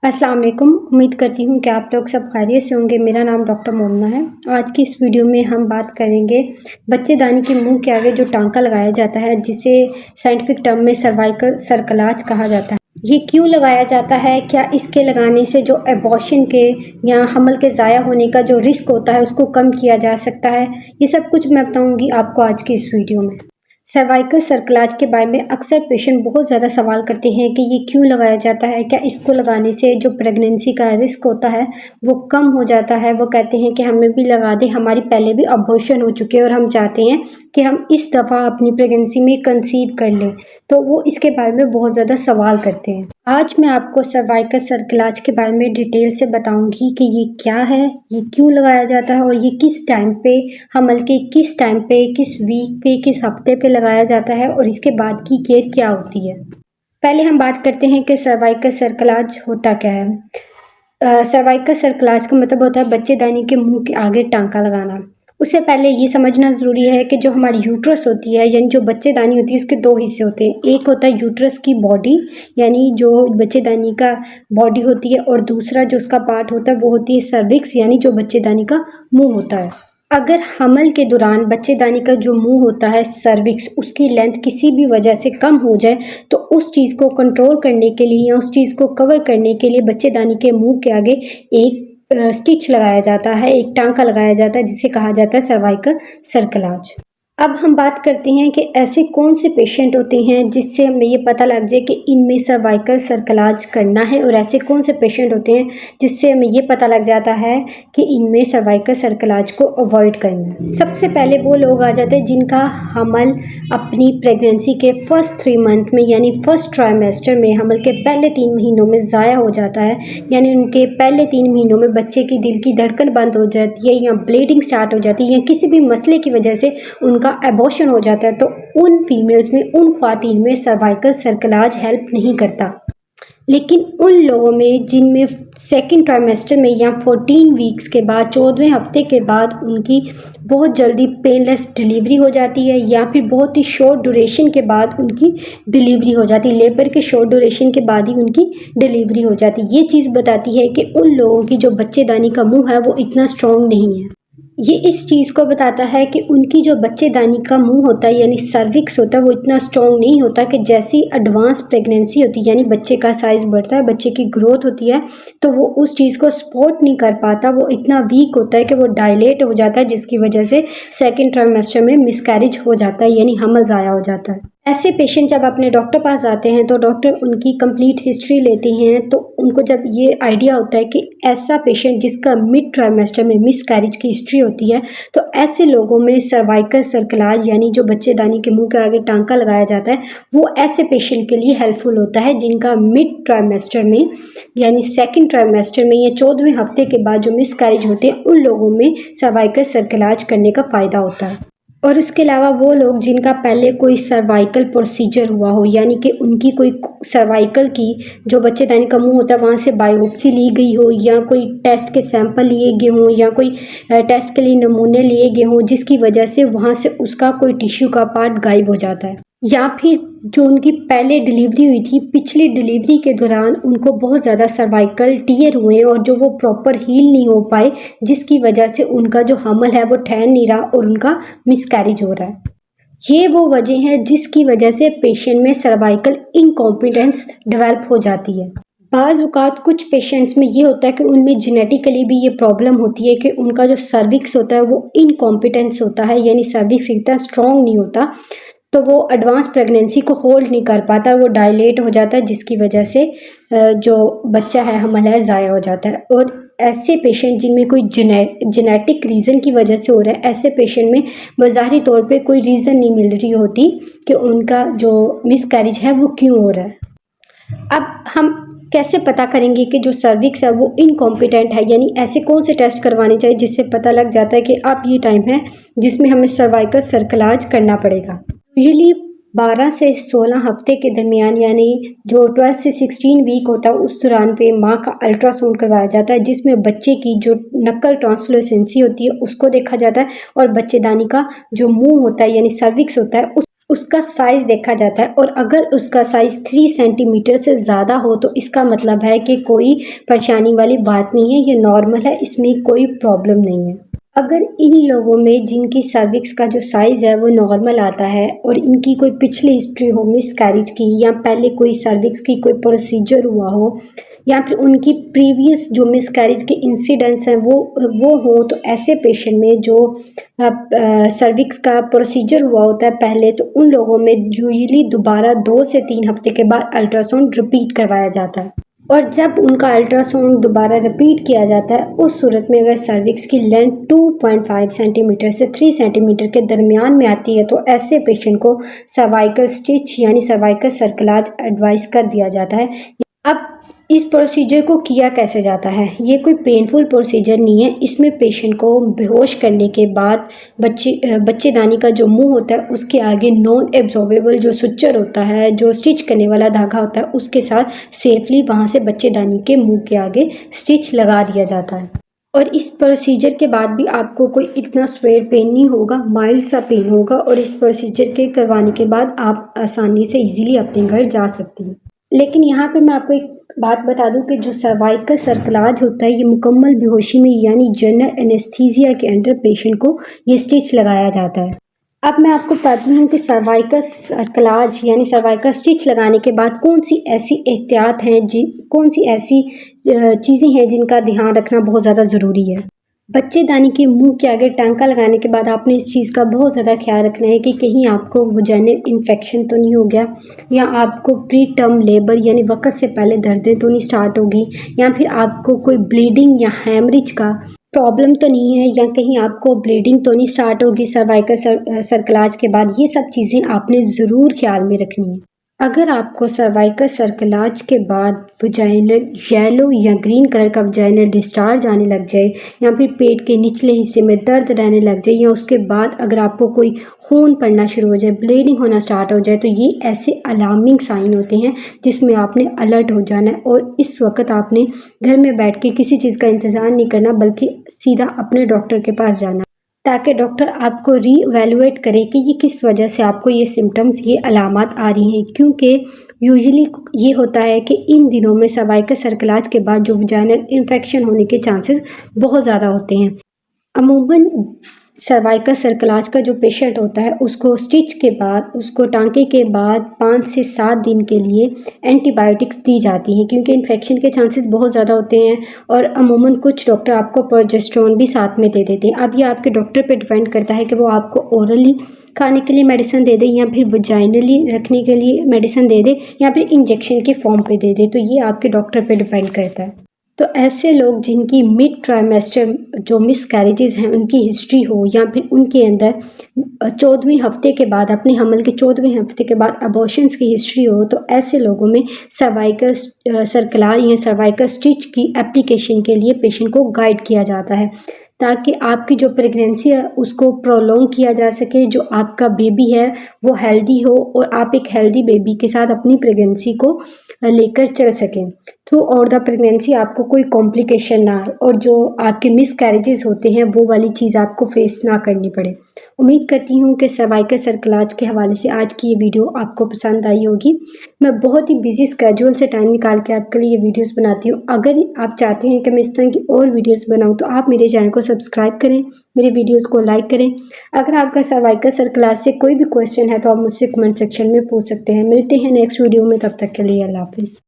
अस्सलाम वालेकुम। उम्मीद करती हूँ कि आप लोग सब खैरियत से होंगे। मेरा नाम डॉक्टर मोमना है। आज की इस वीडियो में हम बात करेंगे बच्चेदानी के मुंह के आगे जो टांका लगाया जाता है, जिसे साइंटिफिक टर्म में सर्वाइकल सर्कलाज कहा जाता है। ये क्यों लगाया जाता है? क्या इसके लगाने से जो एबॉर्शन के या हमल के ज़ाया होने का जो रिस्क होता है उसको कम किया जा सकता है? ये सब कुछ मैं बताऊँगी आपको आज की इस वीडियो में। सर्वाइकल सर्कलाज के बारे में अक्सर पेशेंट बहुत ज़्यादा सवाल करते हैं कि ये क्यों लगाया जाता है? क्या इसको लगाने से जो प्रेगनेंसी का रिस्क होता है वो कम हो जाता है? वो कहते हैं कि हमें भी लगा दें, हमारी पहले भी अबॉर्शन हो चुके हैं और हम चाहते हैं कि हम इस दफ़ा अपनी प्रेगनेंसी में कंसीव कर लें। तो वो इसके बारे में बहुत ज़्यादा सवाल करते हैं। आज मैं आपको सर्वाइकल सर्कलाज के बारे में डिटेल से बताऊंगी कि ये क्या है, ये क्यों लगाया जाता है और ये किस टाइम पे, हमल के किस टाइम पे, किस वीक पे, किस हफ्ते पे लगाया जाता है और इसके बाद की केयर क्या होती है। पहले हम बात करते हैं कि सर्वाइकल सर्कलाज होता क्या है। सर्वाइकल सर्कलाज का मतलब होता है बच्चेदानी के मुंह के आगे टांका लगाना। उससे पहले ये समझना ज़रूरी है कि जो हमारी यूट्रस होती है, यानी जो बच्चेदानी होती है, उसके दो हिस्से होते हैं। एक होता है यूट्रस की बॉडी, यानी जो बच्चेदानी का बॉडी होती है, और दूसरा जो उसका पार्ट होता है वो होती है सर्विक्स, यानी जो बच्चेदानी का मुंह होता है। अगर हमल के दौरान बच्चेदानी का जो मुंह होता है सर्विक्स, उसकी लेंथ किसी भी वजह से कम हो जाए तो उस चीज़ को कंट्रोल करने के लिए या उस चीज़ को कवर करने के लिए बच्चेदानी के मुंह के आगे एक स्टिच लगाया जाता है, एक टांका लगाया जाता है, जिसे कहा जाता है सर्वाइकल सर्कलाज। अब हम बात करते हैं कि ऐसे कौन से पेशेंट होते हैं जिससे हमें ये पता लग जाए कि इनमें सर्वाइकल सर्कलाज करना है, और ऐसे कौन से पेशेंट होते हैं जिससे हमें ये पता लग जाता है कि इनमें सर्वाइकल सर्कलाज को अवॉइड करना है। सबसे पहले वो लोग आ जाते हैं जिनका हमल अपनी प्रेगनेंसी के फर्स्ट 3 मंथ में, यानी फर्स्ट ट्राइमेस्टर में, हमल के पहले 3 महीनों में ज़ाया हो जाता है, यानी उनके पहले 3 महीनों में बच्चे की दिल की धड़कन बंद हो जाती है या ब्लीडिंग स्टार्ट हो जाती है या किसी भी मसले की वजह से उनका एबॉर्शन हो जाता है। तो उन फीमेल्स में, उन ख्वातीन में सर्वाइकल सर्कलाज हेल्प नहीं करता। लेकिन उन लोगों में जिनमें सेकेंड ट्राइमेस्टर में या 14 वीक्स के बाद, 14वें हफ्ते के बाद उनकी बहुत जल्दी पेनलेस डिलीवरी हो जाती है, या फिर बहुत ही शॉर्ट ड्यूरेशन के बाद उनकी डिलीवरी हो जाती है, लेबर के शॉर्ट ड्यूरेशन के बाद ही उनकी डिलीवरी हो जाती है। ये चीज़ बताती है कि उन लोगों की जो बच्चेदानी का मुंह है वो इतना स्ट्रॉन्ग नहीं है। ये इस चीज़ को बताता है कि उनकी जो बच्चेदानी का मुंह होता है, यानी सर्विक्स होता है, वो इतना स्ट्रॉन्ग नहीं होता कि जैसी एडवांस प्रेगनेंसी होती है, यानी बच्चे का साइज़ बढ़ता है, बच्चे की ग्रोथ होती है, तो वो उस चीज़ को सपोर्ट नहीं कर पाता। वो इतना वीक होता है कि वो डायलेट हो जाता है, जिसकी वजह से सेकेंड ट्राइमेस्टर में मिसकैरेज हो जाता है, यानी हमल ज़ाया हो जाता है। ऐसे पेशेंट जब अपने डॉक्टर पास आते हैं तो डॉक्टर उनकी कंप्लीट हिस्ट्री लेते हैं, तो उनको जब ये आइडिया होता है कि ऐसा पेशेंट जिसका मिड ट्राइमेस्टर में मिसकैरेज की हिस्ट्री होती है, तो ऐसे लोगों में सर्वाइकल सर्कलाज, यानी जो बच्चेदानी के मुंह के आगे टांका लगाया जाता है, वो ऐसे पेशेंट के लिए हेल्पफुल होता है जिनका मिड ट्राइमेस्टर में, यानी सेकेंड ट्राइमेस्टर में या 14वें हफ्ते के बाद जो मिसकैरेज होते हैं, उन लोगों में सर्वाइकल सर्कलाज करने का फ़ायदा होता है। और उसके अलावा वो लोग जिनका पहले कोई सर्वाइकल प्रोसीजर हुआ हो, यानी कि उनकी कोई सर्वाइकल की जो बच्चेदानी का मुंह होता है वहाँ से बायोप्सी ली गई हो, या कोई टेस्ट के सैंपल लिए गए हों, या कोई टेस्ट के लिए नमूने लिए गए हों, जिसकी वजह से वहाँ से उसका कोई टिश्यू का पार्ट गायब हो जाता है, या फिर जो उनकी पहले डिलीवरी हुई थी, पिछली डिलीवरी के दौरान उनको बहुत ज़्यादा सर्वाइकल टीयर हुए और जो वो प्रॉपर हील नहीं हो पाए, जिसकी वजह से उनका जो हमल है वो ठहर नहीं रहा और उनका मिसकैरेज हो रहा है। ये वो वजह है जिसकी वजह से पेशेंट में सर्वाइकल इनकॉम्पिटेंस डेवलप हो जाती है। बाज़ औक़ात कुछ पेशेंट्स में ये होता है कि उनमें जेनेटिकली भी ये प्रॉब्लम होती है कि उनका जो सर्विक्स होता है वो इनकॉम्पिटेंस होता है, यानी सर्विक्स इतना स्ट्रॉन्ग नहीं होता, तो वो एडवांस प्रेगनेंसी को होल्ड नहीं कर पाता, वो डायलेट हो जाता है, जिसकी वजह से जो बच्चा है, हमल है, ज़ाया हो जाता है। और ऐसे पेशेंट जिनमें कोई जेनेटिक रीज़न की वजह से हो रहा है, ऐसे पेशेंट में बज़ाहिरी तौर पे कोई रीज़न नहीं मिल रही होती कि उनका जो मिसकैरेज है वो क्यों हो रहा है। अब हम कैसे पता करेंगे कि जो सर्विक्स है वो इनकॉम्पिटेंट है, यानी ऐसे कौन से टेस्ट करवाने चाहिए जिससे पता लग जाता है कि अब ये टाइम है जिसमें हमें सर्वाइकल सर्कलाज करना पड़ेगा। यूजुअली 12 से 16 हफ्ते के दरमियान, यानी जो 12 से 16 वीक होता है, उस दौरान पे माँ का अल्ट्रासाउंड करवाया जाता है, जिसमें बच्चे की जो नकल ट्रांसलूसेंसी होती है उसको देखा जाता है, और बच्चेदानी का जो मुंह होता है, यानी सर्विक्स होता है, उसका साइज़ देखा जाता है और अगर उसका साइज़ 3 सेंटीमीटर से ज़्यादा हो तो इसका मतलब है कि कोई परेशानी वाली बात नहीं है, ये नॉर्मल है, इसमें कोई प्रॉब्लम नहीं है। अगर इन लोगों में जिनकी सर्विक्स का जो साइज़ है वो नॉर्मल आता है और इनकी कोई पिछली हिस्ट्री हो मिसकैरेज की या पहले कोई सर्विक्स की कोई प्रोसीजर हुआ हो या फिर उनकी प्रीवियस जो मिसकैरेज के इंसिडेंट्स हैं वो हो, तो ऐसे पेशेंट में जो सर्विक्स का प्रोसीजर हुआ होता है पहले, तो उन लोगों में यूजुअली दोबारा 2 से 3 हफ्ते के बाद अल्ट्रासाउंड रिपीट करवाया जाता है। और जब उनका अल्ट्रासाउंड दोबारा रिपीट किया जाता है, उस सूरत में अगर सर्विक्स की लेंथ 2.5 सेंटीमीटर से 3 सेंटीमीटर के दरमियान में आती है तो ऐसे पेशेंट को सर्वाइकल स्टिच यानी सर्वाइकल सर्कलाज एडवाइस कर दिया जाता है। अब इस प्रोसीजर को किया कैसे जाता है? ये कोई पेनफुल प्रोसीजर नहीं है। इसमें पेशेंट को बेहोश करने के बाद बच्चेदानी का जो मुंह होता है उसके आगे नॉन एब्जॉर्बेबल जो सुच्चर होता है, जो स्टिच करने वाला धागा होता है, उसके साथ सेफली वहाँ से बच्चेदानी के मुंह के आगे स्टिच लगा दिया जाता है। और इस प्रोसीजर के बाद भी आपको कोई इतना स्वेयर पेन नहीं होगा, माइल्ड सा पेन होगा और इस प्रोसीजर के करवाने के बाद आप आसानी से ईज़िली अपने घर जा सकती हैं। लेकिन यहाँ पे मैं आपको एक बात बता दूँ कि जो सर्वाइकल सर्कलाज होता है ये मुकम्मल बेहोशी में यानी जनरल एनेस्थीसिया के अंडर पेशेंट को ये स्टिच लगाया जाता है। अब मैं आपको बताती हूँ कि सर्वाइकल सर्कलाज यानी सर्वाइकल स्टिच लगाने के बाद कौन सी ऐसी एहतियात हैं कौन सी ऐसी चीज़ें हैं जिनका ध्यान रखना बहुत ज़्यादा ज़रूरी है। बच्चेदानी के मुंह के आगे टांका लगाने के बाद आपने इस चीज़ का बहुत ज़्यादा ख्याल रखना है कि कहीं आपको वजाइनल इन्फेक्शन तो नहीं हो गया या आपको प्री टर्म लेबर यानी वक़्त से पहले दर्दें तो नहीं स्टार्ट होगी या फिर आपको कोई ब्लीडिंग या हैमरेज का प्रॉब्लम तो नहीं है या कहीं आपको ब्लीडिंग तो नहीं स्टार्ट होगी सर्वाइकल सर्कलाज के बाद। ये सब चीज़ें आपने ज़रूर ख्याल में रखनी है। अगर आपको सर्वाइकल सर्कलाज के बाद वजाइनल येलो या ग्रीन कलर का वजाइनल डिस्चार्ज आने लग जाए या फिर पेट के निचले हिस्से में दर्द रहने लग जाए या उसके बाद अगर आपको कोई खून पड़ना शुरू हो जाए, ब्लीडिंग होना स्टार्ट हो जाए, तो ये ऐसे अलार्मिंग साइन होते हैं जिसमें आपने अलर्ट हो जाना है और इस वक्त आपने घर में बैठ के किसी चीज़ का इंतज़ार नहीं करना बल्कि सीधा अपने डॉक्टर के पास जाना ताकि डॉक्टर आपको रीवैल्यूएट करे कि ये किस वजह से आपको ये सिम्टम्स, ये अलामात आ रही हैं। क्योंकि यूजुअली ये होता है कि इन दिनों में सर्वाइकल सर्कलाज के बाद जो वजाइनल इन्फेक्शन होने के चांसेस बहुत ज़्यादा होते हैं। अमूमन सर्वाइकल सर्कलाज का जो पेशेंट होता है उसको स्टिच के बाद, उसको टांके के बाद 5 से 7 दिन के लिए एंटीबायोटिक्स दी जाती हैं क्योंकि इन्फेक्शन के चांसेस बहुत ज़्यादा होते हैं और अमूमन कुछ डॉक्टर आपको प्रोजेस्टेरोन भी साथ में दे देते हैं। अब ये आपके डॉक्टर पे डिपेंड करता है कि वो आपको ओरली खाने के लिए मेडिसिन दे दे या फिर वजाइनली रखने के लिए मेडिसिन दे दे या फिर इंजेक्शन के फॉर्म पे दे दे, तो ये आपके डॉक्टर पे डिपेंड करता है। तो ऐसे लोग जिनकी मिड ट्राइमेस्टर जो मिसकैरेजेस हैं उनकी हिस्ट्री हो या फिर उनके अंदर 14वें हफ्ते के बाद, अपने हमल के 14वें हफ्ते के बाद अबॉर्शंस की हिस्ट्री हो, तो ऐसे लोगों में सर्वाइकल सर्कलाज या सर्वाइकल स्टिच की एप्लीकेशन के लिए पेशेंट को गाइड किया जाता है ताकि आपकी जो प्रेगनेंसी है उसको प्रोलॉन्ग किया जा सके, जो आपका बेबी है वो हेल्दी हो और आप एक हेल्दी बेबी के साथ अपनी प्रेगनेंसी को लेकर चल सकें। थ्रू आउट द प्रेगनेंसी आपको कोई कॉम्प्लिकेशन ना आए और जो आपके मिसकैरेजेस होते हैं वो वाली चीज़ आपको फेस ना करनी पड़े। उम्मीद करती हूँ कि सर्वाइकल सर्कलाज के हवाले से आज की ये वीडियो आपको पसंद आई होगी। मैं बहुत ही बिजी स्केड्यूल से टाइम निकाल के आपके लिए ये वीडियोस बनाती हूँ। अगर आप चाहते हैं कि मैं इस तरह की और वीडियोस बनाऊँ तो आप मेरे चैनल को सब्सक्राइब करें, मेरे वीडियोस को लाइक करें। अगर आपका सर्वाइकल सर्कलाज से कोई भी क्वेश्चन है तो आप मुझसे कमेंट सेक्शन में पूछ सकते हैं। मिलते हैं नेक्स्ट वीडियो में, तब तक के लिए अल्लाह हाफिज़।